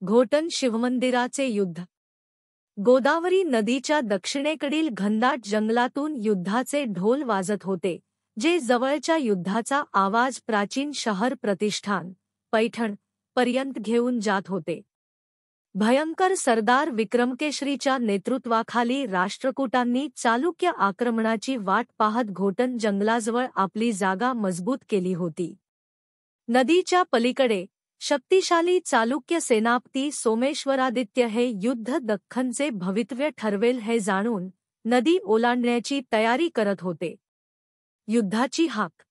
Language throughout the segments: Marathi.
घोटण शिवमंदिराचे युद्ध. गोदावरी नदीच्या दक्षिणेकडील घनदाट जंगलातून युद्धाचे ढोल वाजत होते, जे जवळच्या युद्धाचा आवाज प्राचीन शहर प्रतिष्ठान, पैठण पर्यंत घेऊन जात होते. भयंकर सरदार विक्रमकेशरीच्या नेतृत्वाखाली राष्ट्रकूटांनी चालुक्य आक्रमणाची वाट पाहत घोटण जंगलाजवळ आपली जागा मजबूत केली होती. नदीच्या पलीकडे शक्तिशाली चालुक्य सेनापती सोमेश्वरादित्य हे युद्ध दख्खनचे भवितव्य ठरवेल हे जाणून नदी ओलांडण्याची तयारी करत होते. युद्धाची हाक.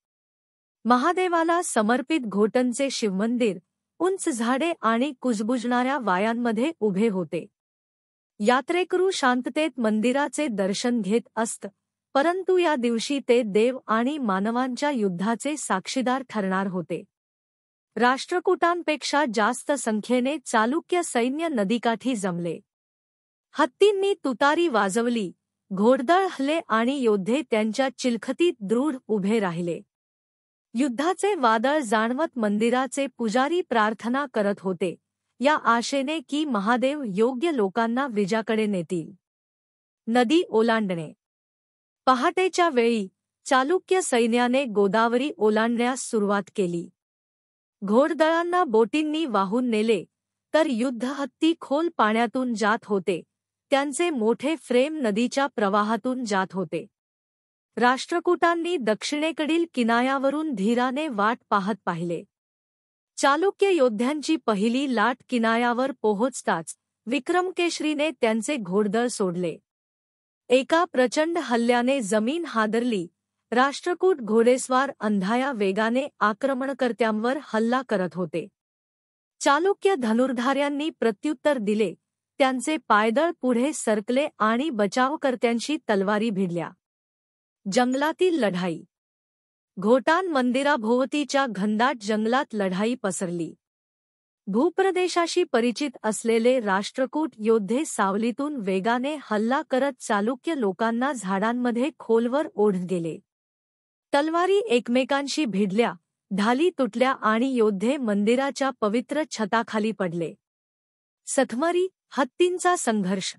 महादेवाला समर्पित घोटणचे शिवमंदिर उंच झाडे आणि कुजबुजणाऱ्या वायांमध्ये उभे होते. यात्रेकरू शांततेत मंदिराचे दर्शन घेत असत, परंतु या दिवशी ते देव आणि मानवांच्या युद्धाचे साक्षीदार ठरणार होते. राष्ट्रकूटांपेक्षा जास्त संख्येने चालुक्य सैन्य नदीकाठी जमले. हत्तींनी तुतारी वाजवली, घोडदळ हल्ले आणि योद्धे त्यांच्या चिलखतीत दृढ उभे राहिले. युद्धाचे वादळ जाणवत मंदिराचे पुजारी प्रार्थना करत होते, या आशेने की महादेव योग्य लोकांना विजयाकडे नेतील. नदी ओलांडणे. पहाटेच्या वेळी चालुक्य सैन्याने गोदावरी ओलांडण्यास सुरुवात केली. घोडदळांना बोटींनी वाहून नेले, तर युद्धहत्ती खोल पाण्यातून जात होते, त्यांचे मोठे फ्रेम नदीच्या प्रवाहातून जात होते. राष्ट्रकूटांनी दक्षिणेकडील किनाऱ्यावरून धीराने वाट पाहत पाहिले. चालुक्य योद्ध्यांची पहिली लाट किनाऱ्यावर पोहोचताच विक्रमकेशरीने त्यांचे घोडदळ सोडले. एका प्रचंड हल्ल्याने जमीन हादरली. राष्ट्रकूट घोडेस्वार अंधाया वेगाने आक्रमणकर्त्यांवर हल्ला करत होते. चालुक्य धनुर्धार्यांनी प्रत्युत्तर दिले, त्यांचे पायदळ पुढे सरकले आणि बचावकर्त्यांशी तलवारी भिडल्या. जंगलातील लढाई. घोटाण मंदिराभोवतीच्या घनदाट जंगलात लढाई पसरली. भूप्रदेशाशी परिचित असलेले राष्ट्रकूट योद्धे सावलीतून वेगाने हल्ला करत चालुक्य लोकांना झाडांमध्ये खोलवर ओढत गेले. तलवारी एकमेकांशी भिडल्या, ढाली तुटल्या आणि योद्धे मंदिराच्या पवित्र छताखाली पडले. सथमरी, हत्तींचा संघर्ष.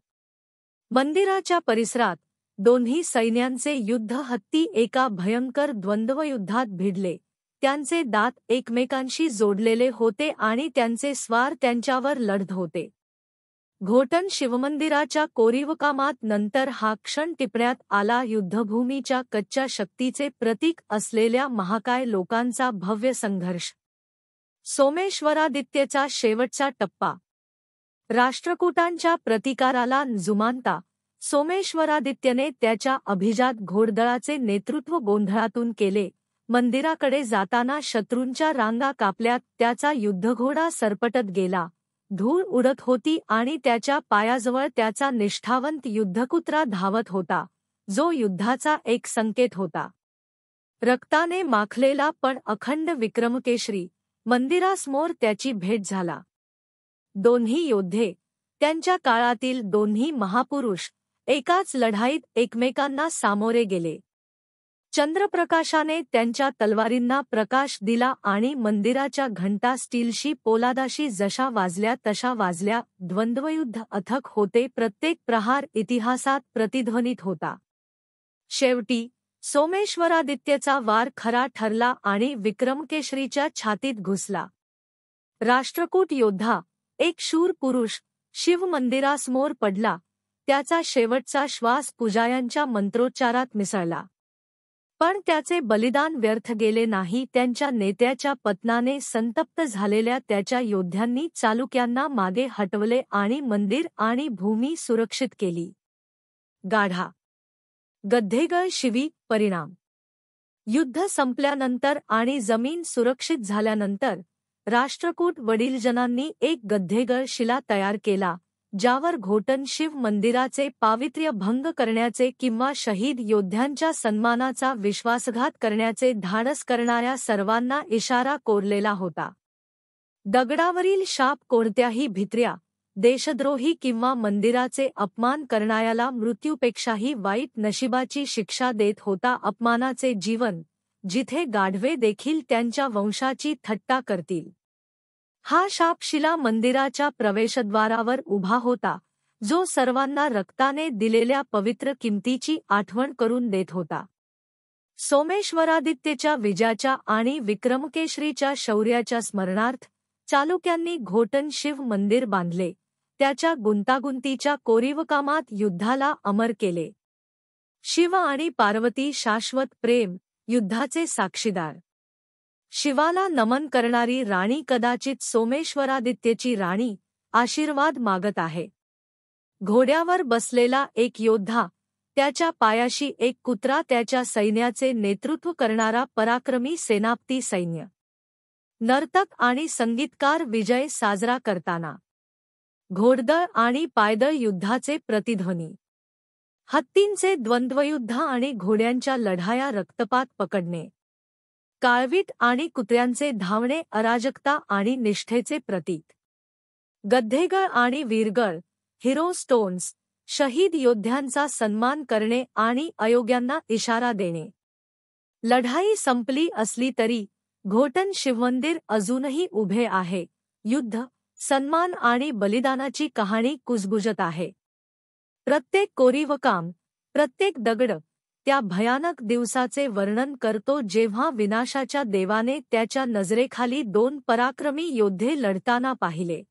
मंदिराच्या परिसरात दोन्ही सैन्यांचे युद्ध हत्ती एका भयंकर द्वंद्वयुद्धात भिडले. त्यांचे दात एकमेकांशी जोडलेले होते आणि त्यांचे स्वार त्यांच्यावर लढत होते. घोटण शिवमंदिराच्या कोरीवकामात नंतर हा क्षण टिपण्यात आला. युद्धभूमीच्या कच्च्या शक्तीचे प्रतीक असलेल्या महाकाय लोकांचा भव्य संघर्ष. सोमेश्वरादित्यचा शेवटचा टप्पा. राष्ट्रकूटांच्या प्रतिकाराला जुमानता सोमेश्वरादित्यने त्याच्या अभिजात घोडदळाचे नेतृत्व गोंधळातून केले. मंदिराकडे जाताना शत्रूंच्या रांगा कापल्यात. त्याचा युद्धघोडा सरपटत गेला. धूळ उडत होती आणि त्याच्या पायाजवळ त्याचा निष्ठावंत युद्धकुत्रा धावत होता, जो युद्धाचा एक संकेत होता. रक्ताने माखलेला पण अखंड विक्रमकेशरी. मंदिरासमोर त्याची भेट झाला. दोन्ही योद्धे, त्यांच्या काळातील दोन्ही महापुरुष, एकाच लढाईत एकमेकांना सामोरे गेले. चंद्रप्रकाशाने त्यांच्या तलवारींना प्रकाश दिला आणि मंदिराच्या घंटा स्टीलशी पोलादाशी जशा वाजल्या तशा वाजल्या. द्वंद्वयुद्ध अथक होते. प्रत्येक प्रहार इतिहासात प्रतिध्वनित होता. शेवटी सोमेश्वरादित्यचा वार खरा ठरला आणि विक्रमकेशरीच्या छातीत घुसला. राष्ट्रकूट योद्धा, एक शूर पुरुष, शिव मंदिरासमोर पडला. त्याचा शेवटचा श्वास पुजाऱ्यांच्या मंत्रोच्चारात मिसळला. पण त्याचे बलिदान व्यर्थ गेले नाही. त्यांच्या नेत्याच्या पतनाने संतप्त झालेल्या त्याच्या योद्ध्यांनी चालुक्यांना मागे हटवले आणि मंदिर आणि भूमी सुरक्षित केली. गाढा. गद्धेगळ शिवी. परिणाम. युद्ध संपल्यानंतर आणि जमीन सुरक्षित झाल्यानंतर राष्ट्रकूट वडीलजनांनी एक गद्धेगळ शिला तयार केला, ज्यावर घोटण शिव मंदिराचे पावित्र्य भंग करण्याचे किंवा शहीद योद्ध्यांच्या सन्मानाचा विश्वासघात करण्याचे धाडस करणाऱ्या सर्वांना इशारा कोरलेला होता. दगडावरील शाप कोणत्याही भित्र्या, देशद्रोही किंवा मंदिराचे अपमान करणाऱ्याला मृत्यूपेक्षाही वाईट नशिबाची शिक्षा देत होता. अपमानाचे जीवन, जिथे गाढवे देखील त्यांच्या वंशाची थट्टा करतील. हा शापशिला मंदिराच्या प्रवेशद्वारावर उभा होता, जो सर्वांना रक्ताने दिलेल्या पवित्र किमतीची आठवण करून देत होता. सोमेश्वरादित्यच्या विजयाच्या आणि विक्रमकेशरीच्या शौर्याच्या स्मरणार्थ चालुक्यांनी घोटन शिव मंदिर बांधले, त्याच्या गुंतागुंतीच्या कोरीवकामात युद्धाला अमर केले. शिव आणि पार्वती शाश्वत प्रेम, युद्धाचे साक्षीदार. शिवाला नमन करणारी राणी कदाचित सोमेश्वरादित्यची राणी, आशीर्वाद मागत आहे. घोड्यावर बसलेला एक योद्धा, त्याच्या पायाशी एक कुत्रा, त्याच्या सैन्याचे नेतृत्व करणारा पराक्रमी सेनापती सैन्य. नर्तक आणि संगीतकार विजय साजरा करताना. घोडदळ आणि पायदळ युद्धाचे प्रतिध्वनी. हत्तींचे द्वंद्वयुद्ध आणि घोड्यांच्या लढाया, रक्तपात पकडणे. काळवीट आणि कुत्र्यांचे धावणे, अराजकता आणि निष्ठेचे प्रतीक. गद्धेगळ आणि वीरगळ, हिरो स्टोन्स, शहीद योद्ध्यांचा सन्मान करणे आणि अयोग्यांना इशारा देणे. लढाई संपली असली तरी घोटन शिवमंदिर अजूनही उभे आहे. युद्ध, सन्मान आणि बलिदानाची कहाणी कुजबुजत आहे. प्रत्येक कोरीवकाम, प्रत्येक दगड त्या भयानक दिवसाचे वर्णन करतो जेव्हा विनाशाच्या देवाने त्याच्या नजरेखाली दोन पराक्रमी योद्धे लढताना पाहिले.